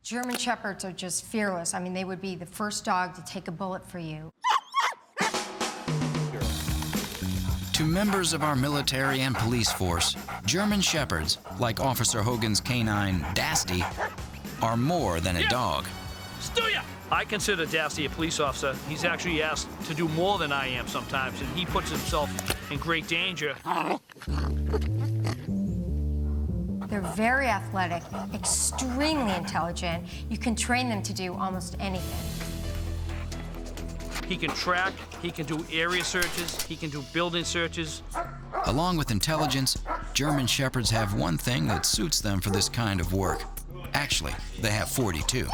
German Shepherds are just fearless. I mean, they would be the first dog to take a bullet for you. To members of our military and police force, German Shepherds, like Officer Hogan's canine Dasty, are more than a dog. I consider Dasty a police officer. He's actually asked to do more than I am sometimes, and he puts himself in great danger. They're very athletic, extremely intelligent. You can train them to do almost anything. He can track, he can do area searches, he can do building searches. Along with intelligence, German Shepherds have one thing that suits them for this kind of work. Actually, they have 42.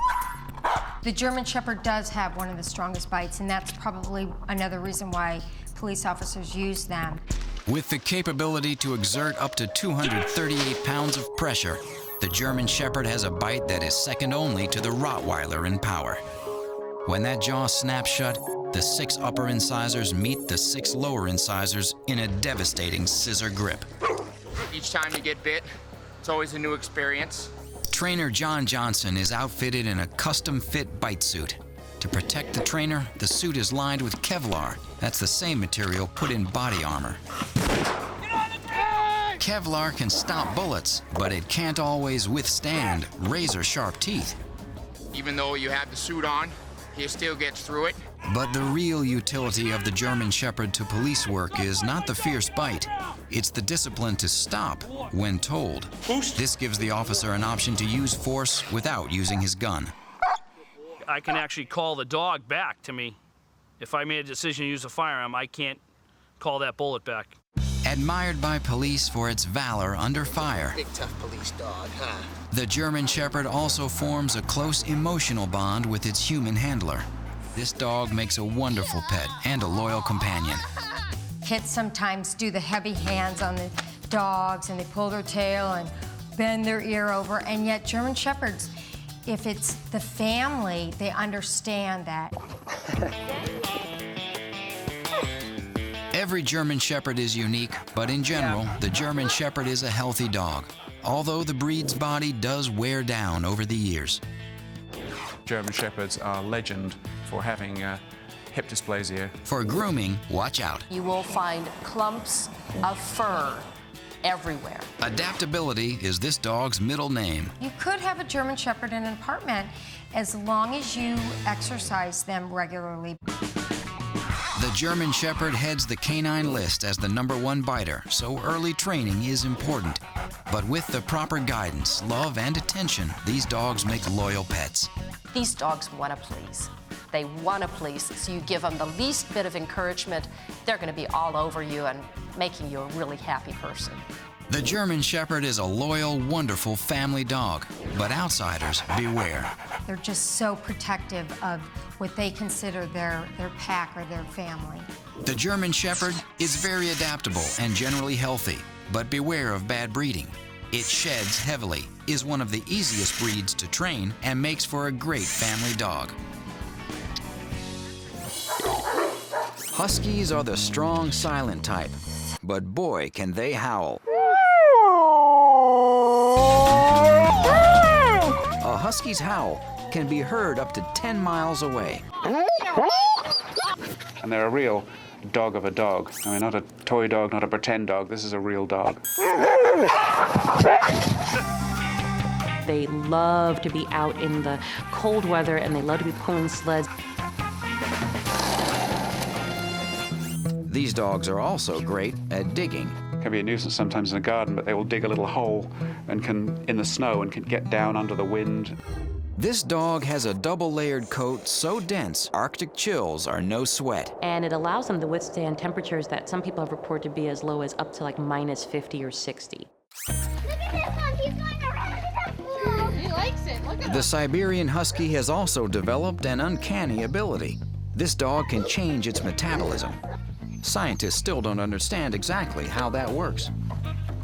The German Shepherd does have one of the strongest bites, and that's probably another reason why police officers use them. With the capability to exert up to 238 pounds of pressure, the German Shepherd has a bite that is second only to the Rottweiler in power. When that jaw snaps shut, the 6 upper incisors meet the 6 lower incisors in a devastating scissor grip. Each time you get bit, it's always a new experience. Trainer John Johnson is outfitted in a custom-fit bite suit. To protect the trainer, the suit is lined with Kevlar. That's the same material put in body armor. Kevlar can stop bullets, but it can't always withstand razor-sharp teeth. Even though you have the suit on, he still gets through it. But the real utility of the German Shepherd to police work is not the fierce bite. It's the discipline to stop when told. This gives the officer an option to use force without using his gun. I can actually call the dog back to me. If I made a decision to use a firearm, I can't call that bullet back. Admired by police for its valor under fire, Big tough police dog, huh? the German Shepherd also forms a close emotional bond with its human handler. This dog makes a wonderful pet and a loyal companion. Kids sometimes do the heavy hands on the dogs, and they pull their tail and bend their ear over, and yet German Shepherds, if it's the family, they understand that. Every German Shepherd is unique, but in general, the German Shepherd is a healthy dog, although the breed's body does wear down over the years. German Shepherds are legend for having hip dysplasia. For grooming, watch out. You will find clumps of fur everywhere. Adaptability is this dog's middle name. You could have a German Shepherd in an apartment as long as you exercise them regularly. The German Shepherd heads the canine list as the #1 biter, so early training is important. But with the proper guidance, love, and attention, these dogs make loyal pets. These dogs want to please. They want to please, so you give them the least bit of encouragement, they're going to be all over you and making you a really happy person. The German Shepherd is a loyal, wonderful family dog, but outsiders beware. They're just so protective of what they consider their pack or their family. The German Shepherd is very adaptable and generally healthy, but beware of bad breeding. It sheds heavily, is one of the easiest breeds to train, and makes for a great family dog. Huskies are the strong, silent type, but boy, can they howl. A husky's howl can be heard up to 10 miles away. And they're a real dog of a dog. I mean, not a toy dog, not a pretend dog. This is a real dog. They love to be out in the cold weather, and they love to be pulling sleds. These dogs are also great at digging. Can be a nuisance sometimes in a garden, but they will dig a little hole and in the snow and can get down under the wind. This dog has a double-layered coat so dense, Arctic chills are no sweat. And it allows them to withstand temperatures that some people have reported to be as low as up to like -50 or 60. Look at this one, he's going around that pool. He likes it, look at The Siberian Husky has also developed an uncanny ability. This dog can change its metabolism. Scientists still don't understand exactly how that works.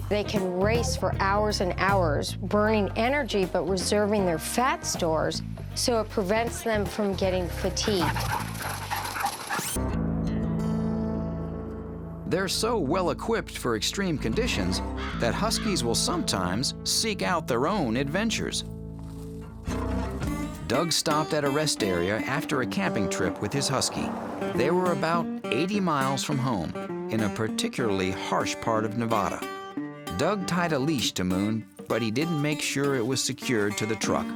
They can race for hours and hours, burning energy but reserving their fat stores, so it prevents them from getting fatigued. They're so well equipped for extreme conditions that Huskies will sometimes seek out their own adventures. Doug stopped at a rest area after a camping trip with his husky. They were about 80 miles from home, in a particularly harsh part of Nevada. Doug tied a leash to Moon, but he didn't make sure it was secured to the truck.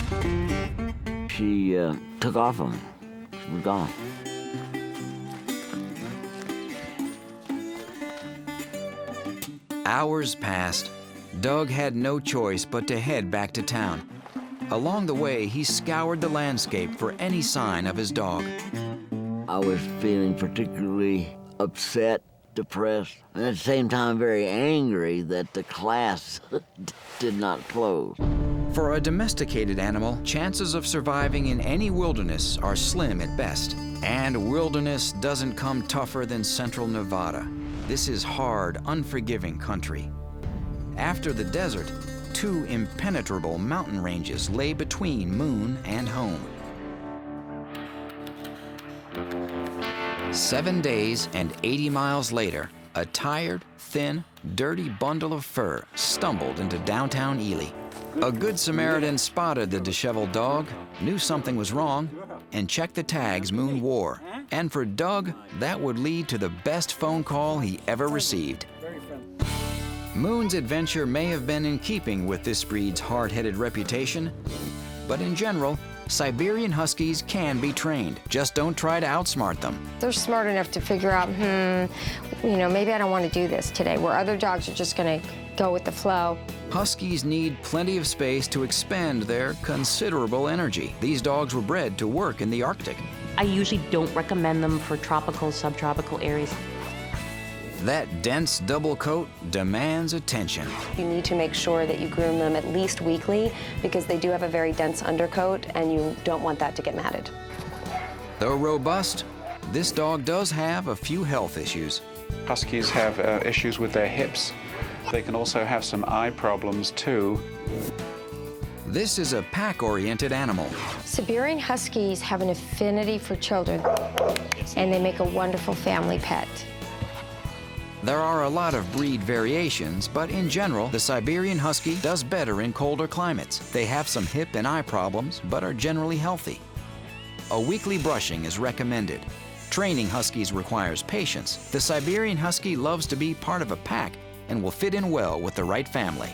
She took off on me. She was gone. Hours passed. Doug had no choice but to head back to town. Along the way, he scoured the landscape for any sign of his dog. I was feeling particularly upset, depressed, and at the same time very angry that the class did not close. For a domesticated animal, chances of surviving in any wilderness are slim at best. And wilderness doesn't come tougher than central Nevada. This is hard, unforgiving country. After the desert, 2 impenetrable mountain ranges lay between Moon and home. 7 days and 80 miles later, a tired, thin, dirty bundle of fur stumbled into downtown Ely. A good Samaritan spotted the disheveled dog, knew something was wrong, and checked the tags Moon wore. And for Doug, that would lead to the best phone call he ever received. Moon's adventure may have been in keeping with this breed's hard-headed reputation, but in general, Siberian Huskies can be trained. Just don't try to outsmart them. They're smart enough to figure out, maybe I don't want to do this today, where other dogs are just going to go with the flow. Huskies need plenty of space to expend their considerable energy. These dogs were bred to work in the Arctic. I usually don't recommend them for tropical, subtropical areas. That dense double coat demands attention. You need to make sure that you groom them at least weekly because they do have a very dense undercoat and you don't want that to get matted. Though robust, this dog does have a few health issues. Huskies have issues with their hips. They can also have some eye problems too. This is a pack-oriented animal. Siberian Huskies have an affinity for children, and they make a wonderful family pet. There are a lot of breed variations, but in general, the Siberian Husky does better in colder climates. They have some hip and eye problems, but are generally healthy. A weekly brushing is recommended. Training Huskies requires patience. The Siberian Husky loves to be part of a pack and will fit in well with the right family.